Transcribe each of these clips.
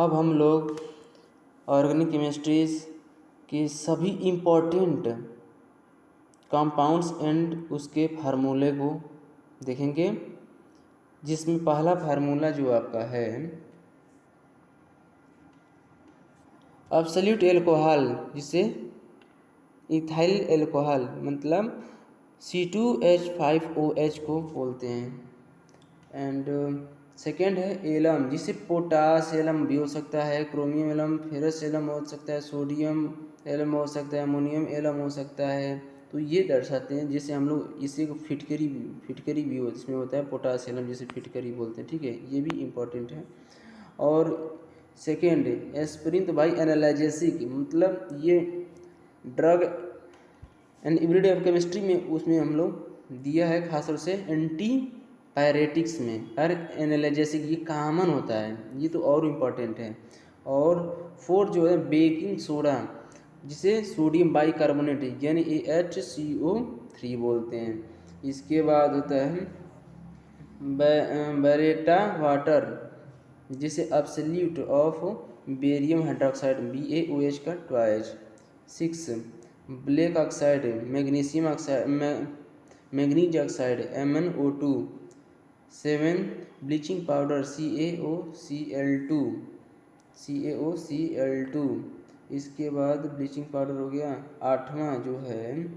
अब हम लोग ऑर्गेनिक केमिस्ट्रीज के सभी इम्पोर्टेंट कंपाउंड्स एंड उसके फार्मूले को देखेंगे, जिसमें पहला फार्मूला जो आपका है एब्सोल्यूट अल्कोहल, जिसे इथाइल अल्कोहल मतलब C2H5OH को बोलते हैं। एंड सेकेंड है एलम, जिसे पोटास एलम भी हो सकता है, क्रोमियम एलम, फेरस एलम हो सकता है, सोडियम एलम हो सकता है, अमोनियम एलम हो सकता है। तो ये दर्शाते हैं, जिसे हम लोग इसी को फिटकरी भी हो, जिसमें होता है पोटास एलम, जिसे फिटकरी बोलते हैं। ठीक है, ये भी इम्पोर्टेंट है। और सेकेंड एस्पिरिन, तो भाई एनाल्जेसिक, मतलब ये drug and everyday of chemistry में उसमें हम लोग दिया है, खासतौर से एंटी पायरेटिक्स में। और एनाल्जेसिक ये कॉमन होता है, ये तो और इम्पॉर्टेंट है। और फोर्थ जो है बेकिंग सोडा, जिसे सोडियम बाइकार्बोनेट यानी AHCO3 बोलते हैं। इसके बाद होता है बेरेटा वाटर, जिसे absolute of barium hydroxide BaOH का twice. 6 black oxide magnesium oxide manganese oxide MnO2। 7 bleaching powder CaOCl2। इसके बाद ब्लीचिंग पाउडर हो गया। आठवां जो है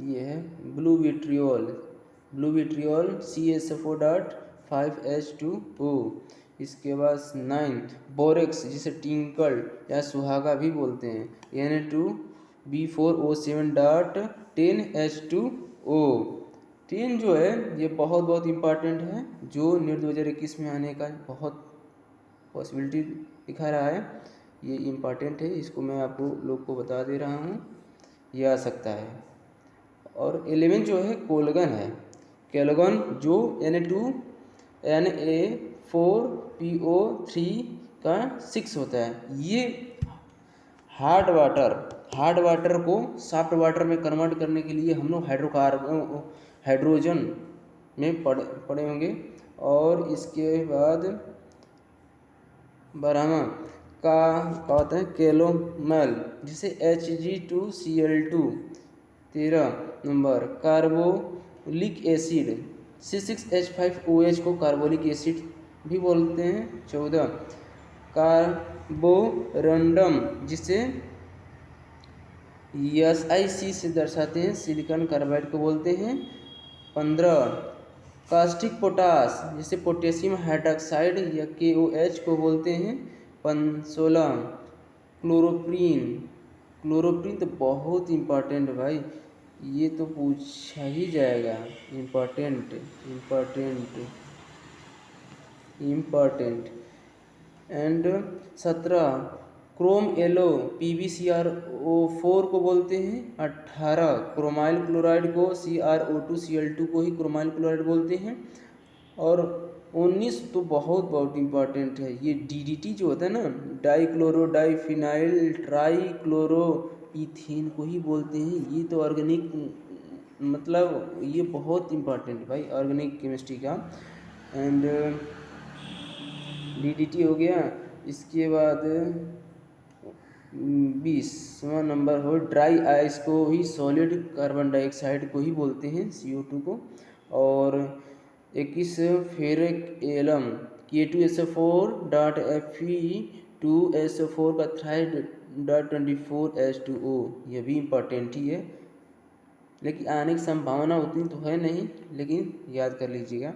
ये है ब्लू विट्रियोल CH4.5H2O। इसके बाद 9 बोरेक्स, जिसे टिंकल या सुहागा भी बोलते हैं, Na2B4O7.10H2O। 10 जो है ये बहुत इम्पॉर्टेंट है, जो नीट 2021 में आने का बहुत पॉसिबिलिटी दिखा रहा है। ये इम्पॉर्टेंट है, इसको मैं आपको लोग को बता दे रहा हूँ, ये आ सकता है। और 11 जो है कोलगन है, केलोगन, जो Na4PO3 का 6 होता है। ये हार्ड वाटर को सॉफ्ट वाटर में कन्वर्ट करने के लिए हम लोग हाइड्रोजन में पढ़े होंगे। और इसके बाद 12वां का होता है कैलोमल, जिसे Hg2Cl2। 13 number carbolic acid, C6H5OH को कार्बोलिक एसिड भी बोलते हैं। 14 कार्बोरंडम, जिसे SiC से दर्शाते हैं, सिलिकॉन कार्बाइड को बोलते हैं। 15 कास्टिक पोटास, जिसे पोटेशियम हाइड्रोक्साइड या KOH को बोलते हैं। 16 क्लोरोप्रीन तो बहुत इम्पॉर्टेंट भाई, ये तो पूछा ही जाएगा, important. And 17 Chrome yellow PbCrO4 को बोलते हैं। 18 क्रोमाइल क्लोराइड को CrO2Cl2 को ही क्रोमाइल क्लोराइड बोलते हैं। और 19 तो बहुत इम्पॉर्टेंट है, ये DDT जो होता है ना, डाइक्लोरो डाइफिनाइल ट्राईक्लोरोइथेन को ही बोलते हैं। ये तो ऑर्गेनिक मतलब ये बहुत इम्पॉर्टेंट भाई ऑर्गेनिक केमिस्ट्री का। एंड DDT हो गया। इसके बाद 20वां नंबर हो ड्राई आइस को ही सॉलिड कार्बन डाइऑक्साइड को ही बोलते हैं, CO2 को। और 21 फेरिक एलम K2SO4.Fe2SO4 का Thread.24H2O, यह भी इम्पोर्टेंट ही है, लेकिन आने की संभावना उतनी तो है नहीं, लेकिन याद कर लीजिएगा।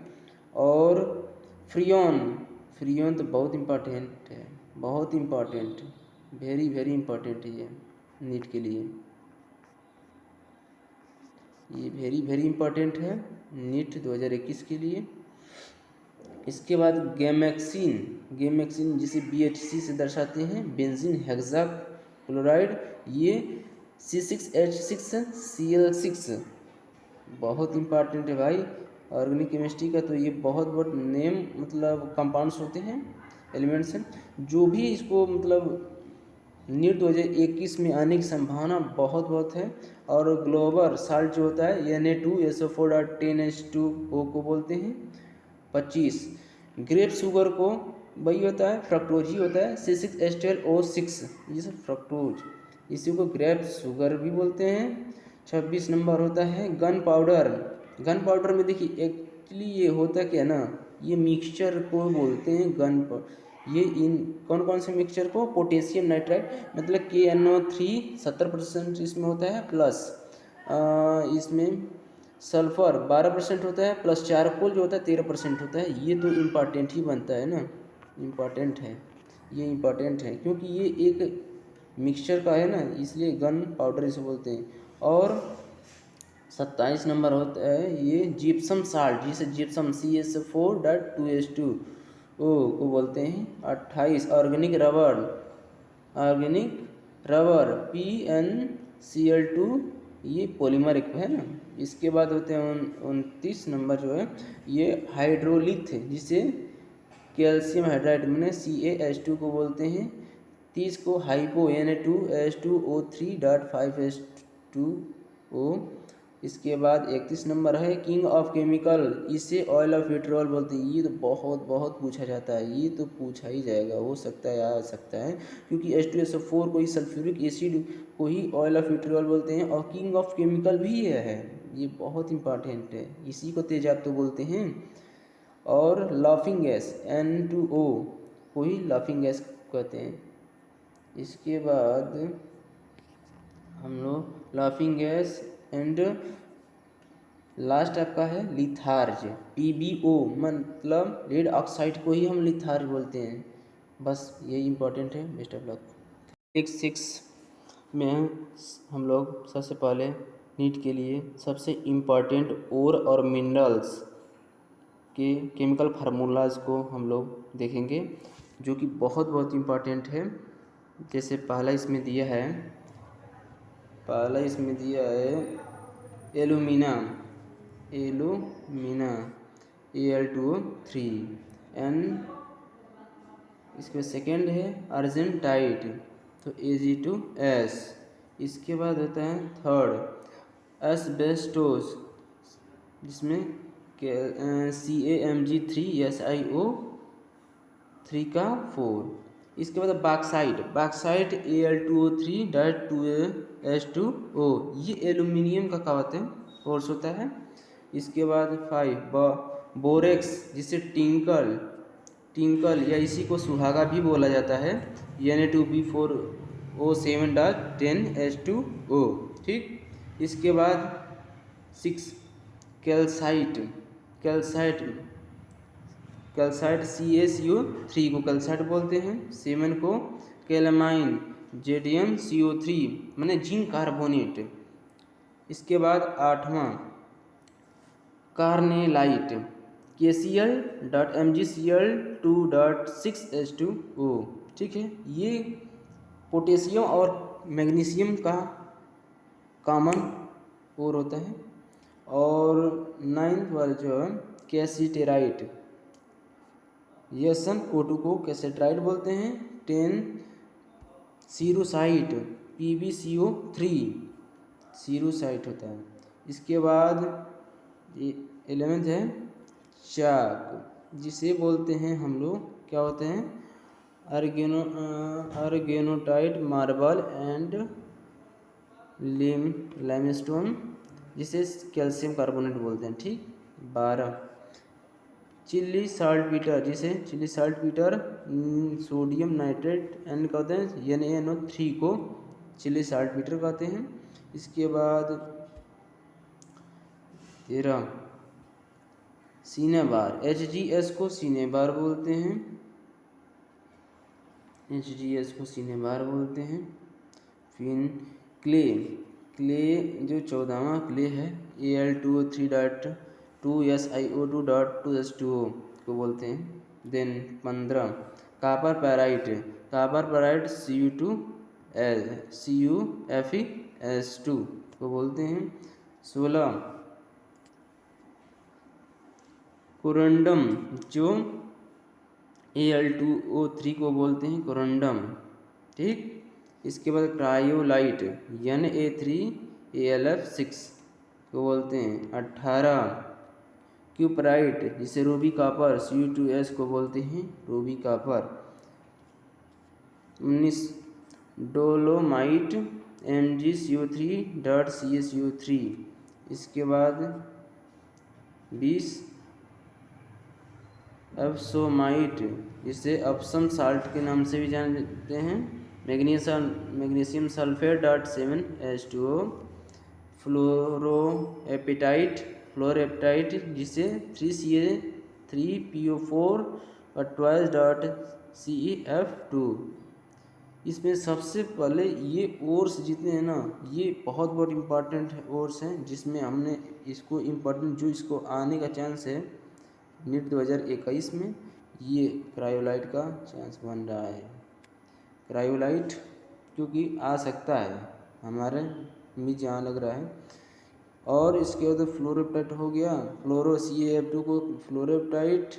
और फ्रियोन तो बहुत इम्पोर्टेंट है, वेरी इम्पोर्टेंट है ये नीट के लिए, ये वेरी इम्पोर्टेंट है नीट 2021 के लिए। इसके बाद गैमेक्सिन, जिसे BHC से दर्शाते हैं, बेंजीन हेक्साक्लोराइड, ये C6H6Cl6 बहुत इम्पॉर्टेंट है भाई ऑर्गेनिक केमिस्ट्री का। तो ये बहुत नेम मतलब कंपाउंड्स होते हैं, एलिमेंट्स हैं, जो भी इसको मतलब नीट 2021 में आने की संभावना बहुत है। और ग्लोबल साल्ट जो होता है Na2SO4.10H2O को बोलते हैं। 25 ग्रेप शुगर को वही होता है, फ्रक्टोज ही होता है, C6H12O6, ये सब फ्रक्टोज, इसी को ग्रेप शुगर भी बोलते हैं। 26 नंबर होता है गन पाउडर। गन पाउडर में देखिए एक्चुअली ये होता क्या ना, ये मिक्सचर को बोलते हैं गन पाउडर। ये इन कौन कौन से मिक्सचर को, पोटेशियम नाइट्राइड मतलब KNO3 70% इसमें होता है, प्लस इसमें सल्फर 12% होता है, प्लस चारकोल जो होता है 13% होता है। ये तो इम्पॉर्टेंट ही बनता है ना, इम्पॉर्टेंट है, ये इम्पॉर्टेंट है क्योंकि ये एक मिक्सचर का है ना, इसलिए गन पाउडर इसे बोलते हैं। और 27 नंबर होता है ये जिप्सम साल्ट, जिसे जिप्सम CS4.2H2 ओ को बोलते हैं। 28 ऑर्गेनिक रबर, PnCl2, ये पॉलीमर एक है ना। इसके बाद होते हैं 29 नंबर जो है ये हाइड्रोलिथ, जिसे कैल्शियम हाइड्राइड मैंने CaH2 को बोलते हैं। 30 को हाइपो Na2H2O3.5H2O। इसके बाद 31 नंबर है किंग ऑफ केमिकल, इसे ऑयल ऑफ पेट्रोल बोलते हैं। ये तो बहुत बहुत पूछा जाता है, ये तो पूछा ही जाएगा, हो सकता है आ सकता है, क्योंकि H2SO4 को ही, सल्फ्यूरिक एसिड को ही ऑयल ऑफ पेट्रोल बोलते हैं, और किंग ऑफ केमिकल भी ये है, ये बहुत इंपॉर्टेंट है, इसी को तेजाब तो बोलते हैं। और लाफिंग गैस N2O को ही लाफिंग गैस कहते हैं। इसके बाद हम लोग लाफिंग गैस एंड लास्ट आपका है लिथार्ज, PbO मतलब रेड ऑक्साइड को ही हम लिथार्ज बोलते हैं। बस यही इम्पोर्टेंट है। Best of luck. 6 में हम लोग सबसे पहले नीट के लिए सबसे इम्पॉर्टेंट ओर और मिनरल्स के केमिकल फार्मूलाज को हम लोग देखेंगे, जो कि बहुत बहुत इम्पॉर्टेंट है। जैसे पहला इसमें दिया है एलुमिना Al2O3 एंड इसके बाद सेकेंड है अर्जेंटाइट, तो Ag2S। इसके बाद होता है थर्ड एस्बेस्टोस, जिसमें CaMg3SiO3 का 4। इसके बाद बॉक्साइट Al2O3.2H2O, ये एल्यूमिनियम का होते हैं, फोर्स होता है। इसके बाद 5 बोरेक्स, जिसे टिंकल या इसी को सुहागा भी बोला जाता है, Na2B4O7.10H2O, ठीक। इसके बाद 6 कैल्साइट CaSO3 को कैल्साइट बोलते हैं। 7 को कैलामाइन ZnCO3 माने जिंक कार्बोनेट। इसके बाद 8वां कार्नेलाइट KCl.MgCl2.6H2O, ठीक है। ये पोटेशियम और मैग्नीशियम का कॉमन ओर होता है। और 9th वाला जो है कैसीटेराइट, SnO2 को कैसेट्राइड बोलते हैं। 10 सीरोसाइट PbCO3 सीरोसाइट होता है। इसके बाद 11th है चाक, जिसे बोलते हैं हम लोग क्या होते हैं अर्गेनोटाइट मार्बल एंड लाइमस्टोन, जिसे कैल्शियम कार्बोनेट बोलते हैं, ठीक। 12 चिली साल्टपीटर, जिसे Chile saltpetre sodium nitrate and कहते हैं, NaNO3 को चिली साल्टपीटर कहते हैं। इसके बाद 13 सीनेबार, HGS को सीनेबार बोलते हैं, फिर क्ले जो 14वां क्ले है Al2O3.2SiO2.2H2O को बोलते हैं। देन 15 कॉपर पैराइट CuFeS2 को बोलते हैं। 16 कोरंडम, जो Al2O3 को बोलते हैं कोरंडम, ठीक। इसके बाद क्रायोलाइट Na3AlF6 को बोलते हैं। 18 क्यूपराइट जिसे रूबी कॉपर Cu2S को बोलते हैं रूबी कॉपर। 19 dolomite MgCO3.CaCO3। इसके बाद 20 एप्सोमाइट जिसे अपसम साल्ट के नाम से भी जानते हैं मैग्नीशियम सल्फेट.7H2O। फ्लोरोएपेटाइट जिसे 3Ca3PO4 और twice.CeF2। इसमें सबसे पहले ये ओर्स जितने हैं ना, ये बहुत बहुत इम्पॉर्टेंट ओर्स हैं, जिसमें हमने इसको इम्पॉर्टेंट जो इसको आने का चांस है नीट 2021 में, ये क्रायोलाइट का चांस बन रहा है। क्रायोलाइट क्योंकि आ सकता है, हमारे में जहाँ लग रहा है। और इसके बाद फ्लोरोपेटाइट हो गया, फ्लोरो CaF2 को फ्लोरोपेटाइट।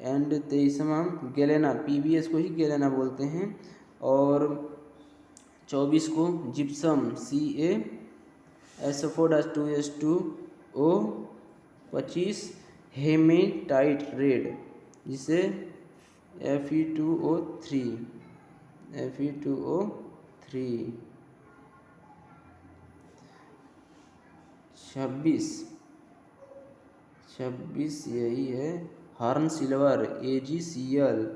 एंड 23वां गैलेना, PBS को ही गैलेना बोलते हैं। और 24 को जिप्सम CaSO4-2S2O। 25 हेमेटाइट रेड जिसे Fe2O3। 26 यही है हॉर्न सिल्वर AgCl।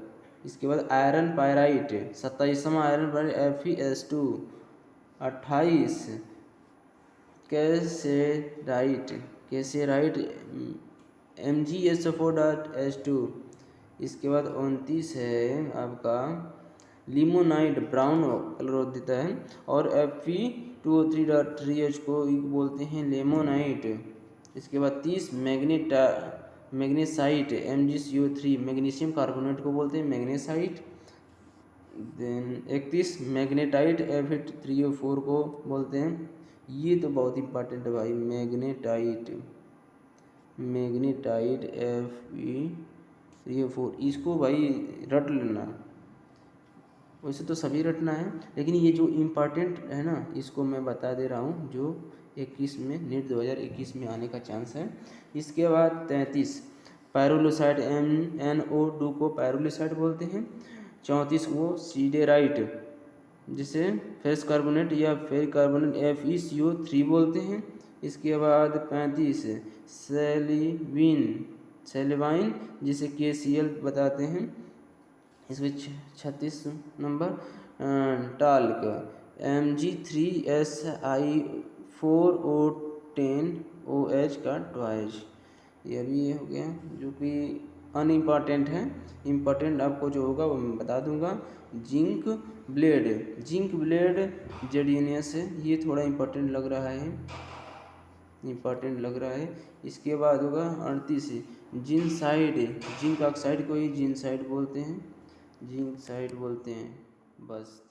इसके बाद आयरन पायराइट 27वां iron pyrite FeS2। 28 cassiterite MgSO4.H2। इसके बाद 29 है आपका लिमोनाइट, ब्राउन कलर देता है। और Fe2O3.3H को बोलते हैं लेमोनाइट। इसके बाद 30 मैग्नेसाइट MgCO3, मैग्नीशियम कार्बोनेट को बोलते हैं मैग्नेसाइट। देन 31 मैग्नेटाइट Fe3O4 को बोलते हैं। ये तो बहुत इंपॉर्टेंट है भाई, मैग्नेटाइट Fe3O4, इसको भाई रट लेना। वैसे तो सभी रटना है, लेकिन ये जो इम्पॉर्टेंट है ना, इसको मैं बता दे रहा हूँ, जो 21 में नीट 2021 में आने का चांस है। इसके बाद 33 पायरोलोसाइड MnO2 को पायरोलोसाइड बोलते हैं। 34 को सीडेराइट जिसे फेरस कार्बोनेट या फेरिक कार्बोनेट FeCO3 बोलते हैं। इसके बाद 35 सेलिवाइन जिसे KCl बताते हैं। इसमें 36 नंबर टाल्क Mg3Si4O10OH का ट्वाइस। ये भी हो गया जो कि अनइम्पॉर्टेंट है। इम्पॉर्टेंट आपको जो होगा वो मैं बता दूंगा। जिंक ब्लेड जेडीएनएस है, ये थोड़ा इम्पोर्टेंट लग रहा है। इसके बाद होगा 38 जिंसाइड, जिंक ऑक्साइड को ही जिंसाइड बोलते हैं। बस।